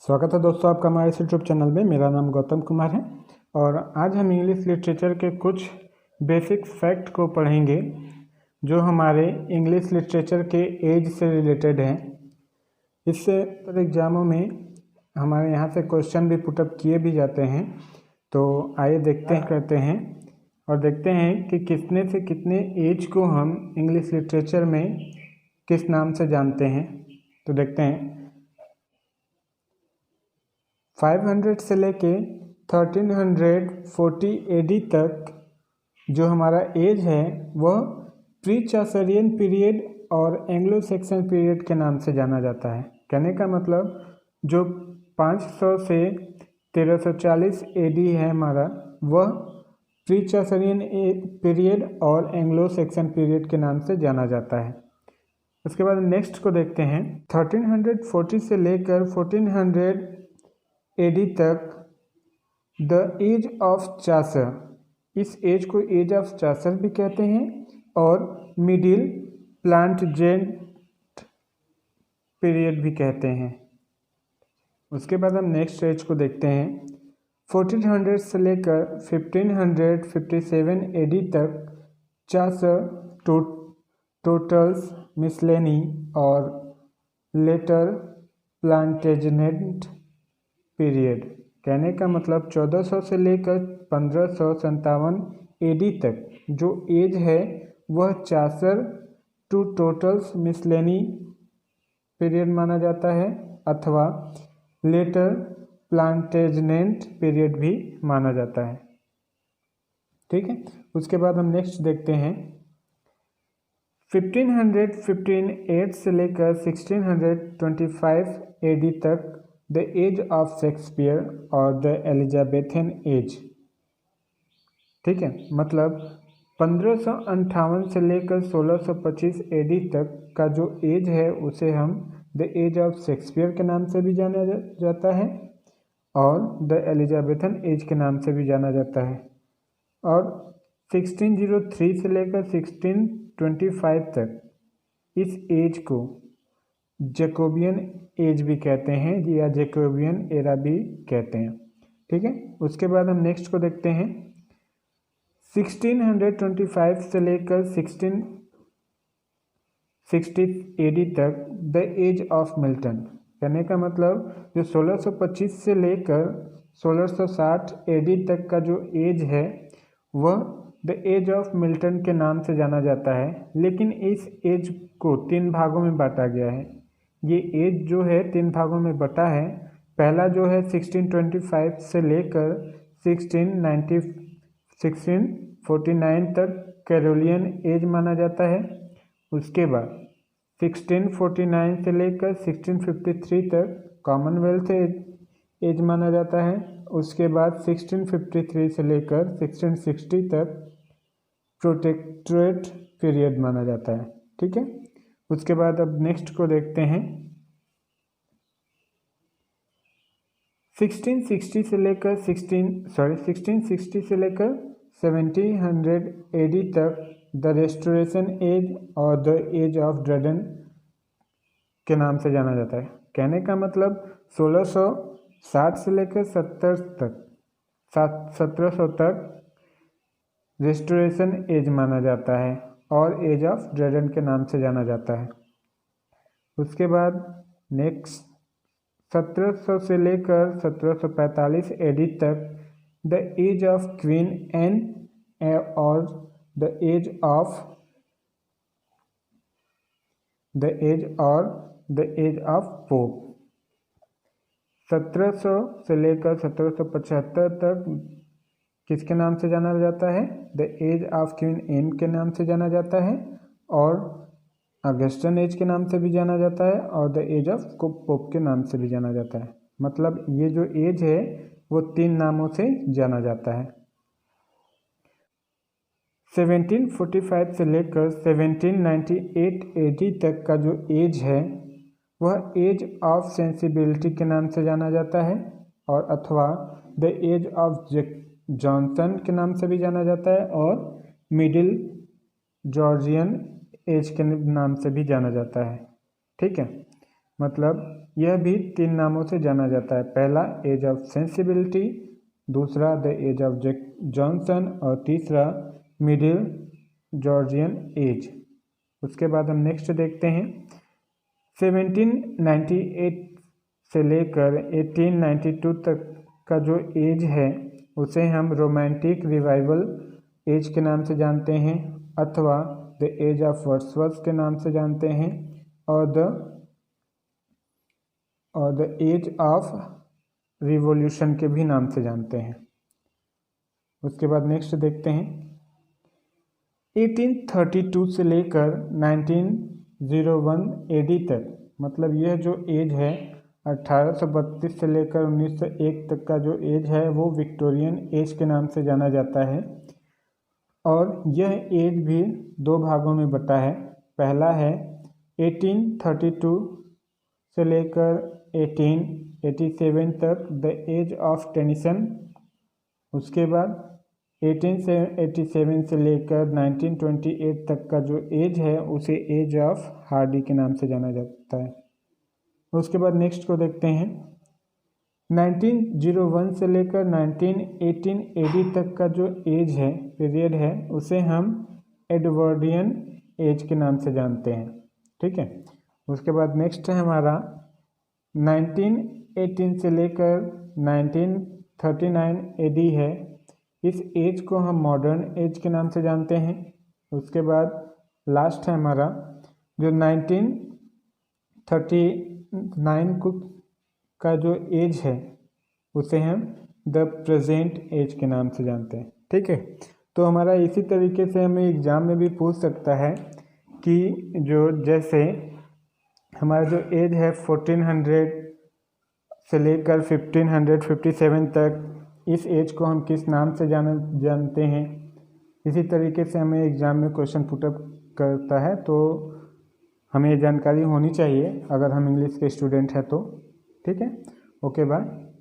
स्वागत है दोस्तों आपका हमारे इस यूट्यूब चैनल में। मेरा नाम गौतम कुमार है और आज हम इंग्लिश लिटरेचर के कुछ बेसिक फैक्ट को पढ़ेंगे जो हमारे इंग्लिश लिटरेचर के एज से रिलेटेड हैं। इससे पर एग्जामों में हमारे यहाँ से क्वेश्चन भी पुटअप किए भी जाते हैं। तो आइए करते हैं और देखते हैं कि कितने से कितने एज को हम इंग्लिश लिटरेचर में किस नाम से जानते हैं। तो देखते हैं 500 से लेके 1340 एडी तक जो हमारा एज है वह प्री चासरियन पीरियड और एंग्लो सैक्सन पीरियड के नाम से जाना जाता है। कहने का मतलब जो 500 से 1340 एडी है हमारा, वह प्री चासरियन पीरियड और एंग्लो सैक्सन पीरियड के नाम से जाना जाता है। उसके बाद नेक्स्ट को देखते हैं 1340 से लेकर 1400 एडी तक द एज ऑफ चासर, इस एज को एज ऑफ चासर भी कहते हैं और मिडिल प्लांटजेंट पीरियड भी कहते हैं। उसके बाद हम नेक्स्ट एज को देखते हैं 1400 से लेकर 1557 एडी तक चासर, टोटल्स, मिसलेनी और लेटर प्लांटेजनेंट पीरियड। कहने का मतलब 1400 से लेकर 1557 एडी तक जो एज है वह चासर टू टोटल्स मिसलेनी पीरियड माना जाता है अथवा लेटर प्लांटेजनेंट पीरियड भी माना जाता है। ठीक है। उसके बाद हम नेक्स्ट देखते हैं 1558 से लेकर 1625 एडी तक द एज ऑफ शेक्सपियर और द एलिजाबेथन एज। ठीक है, मतलब 1558 से लेकर 1625 एडी तक का जो एज है उसे हम द एज ऑफ शेक्सपियर के नाम से भी जाना जाता है और द एलिजाबेथन एज के नाम से भी जाना जाता है। और 1603 से लेकर 1625 तक इस एज को जैकोबियन एज भी कहते हैं या जैकोबियन एरा भी कहते हैं। ठीक है। उसके बाद हम नेक्स्ट को देखते हैं 1625 से लेकर 1660 एडी तक द एज ऑफ मिल्टन। कहने का मतलब जो 1625 से लेकर 1660 एडी तक का जो एज है वह द एज ऑफ मिल्टन के नाम से जाना जाता है। लेकिन इस एज को 3 भागों में बांटा गया है। ये एज जो है 3 भागों में बटा है। पहला जो है 1625 से लेकर 1649 तक कैरोलियन एज माना जाता है। उसके बाद 1649 से लेकर 1653 तक कॉमनवेल्थ एज माना जाता है। उसके बाद 1653 से लेकर 1660 तक प्रोटेक्टोरेट पीरियड माना जाता है। ठीक है। उसके बाद अब नेक्स्ट को देखते हैं 1660 से लेकर 1700 एडी तक द रेस्टोरेशन एज और द एज ऑफ ड्रेडन के नाम से जाना जाता है। कहने का मतलब 1660 से लेकर 1700 तक रेस्टोरेशन एज माना जाता है और एज ऑफ ड्रेडन के नाम से जाना जाता है। उसके बाद नेक्स्ट 1700 से लेकर 1745 एडी तक the age of Queen Anne और द एज ऑफ पोप। 1700 से लेकर 1775 तक किसके नाम से जाना जाता है? The age of Queen Anne के नाम से जाना जाता है और अगस्टन एज के नाम से भी जाना जाता है और द एज ऑफ पोप के नाम से भी जाना जाता है। मतलब ये जो एज है वो 3 नामों से जाना जाता है। 1745 से लेकर 1798 एडी तक का जो एज है वह एज ऑफ सेंसिबिलिटी के नाम से जाना जाता है और अथवा द एज ऑफ जॉनसन के नाम से भी जाना जाता है और मिडिल जॉर्जियन एज के नाम से भी जाना जाता है। ठीक है। मतलब यह भी 3 नामों से जाना जाता है। पहला एज ऑफ सेंसिबिलिटी, दूसरा द एज ऑफ जॉनसन और तीसरा मिडिल जॉर्जियन एज। उसके बाद हम नेक्स्ट देखते हैं 1798 से लेकर 1892 तक का जो एज है उसे हम रोमांटिक रिवाइवल एज के नाम से जानते हैं अथवा द एज ऑफ वर्ड्सवर्थ के नाम से जानते हैं और द एज ऑफ रिवॉल्यूशन के भी नाम से जानते हैं। उसके बाद नेक्स्ट देखते हैं 1832 से लेकर 1901 एडी तक, मतलब यह जो एज है 1832 से लेकर 1901 तक का जो एज है वो विक्टोरियन एज के नाम से जाना जाता है और यह एज भी 2 भागों में बटा है। पहला है 1832 से लेकर 1887 तक द एज ऑफ टेनिसन। उसके बाद 1887 से लेकर 1928 तक का जो एज है उसे एज ऑफ हार्डी के नाम से जाना जाता है। उसके बाद नेक्स्ट को देखते हैं 1901 से लेकर 1918 एडी तक का जो एज है पीरियड है उसे हम एडवर्डियन एज के नाम से जानते हैं। ठीक है। उसके बाद नेक्स्ट है हमारा 1918 से लेकर 1939 एडी है। इस एज को हम मॉडर्न एज के नाम से जानते हैं। उसके बाद लास्ट है हमारा जो 1939 का जो एज है उसे हम द प्रेजेंट एज के नाम से जानते हैं। ठीक है। तो हमारा इसी तरीके से हमें एग्ज़ाम में भी पूछ सकता है कि जो जैसे हमारा जो एज है 1400 से लेकर 1557 तक, इस एज को हम किस नाम से जानते हैं। इसी तरीके से हमें एग्ज़ाम में क्वेश्चन पुटअप करता है, तो हमें ये जानकारी होनी चाहिए अगर हम इंग्लिश के स्टूडेंट हैं तो। ठीक है। Okay bye.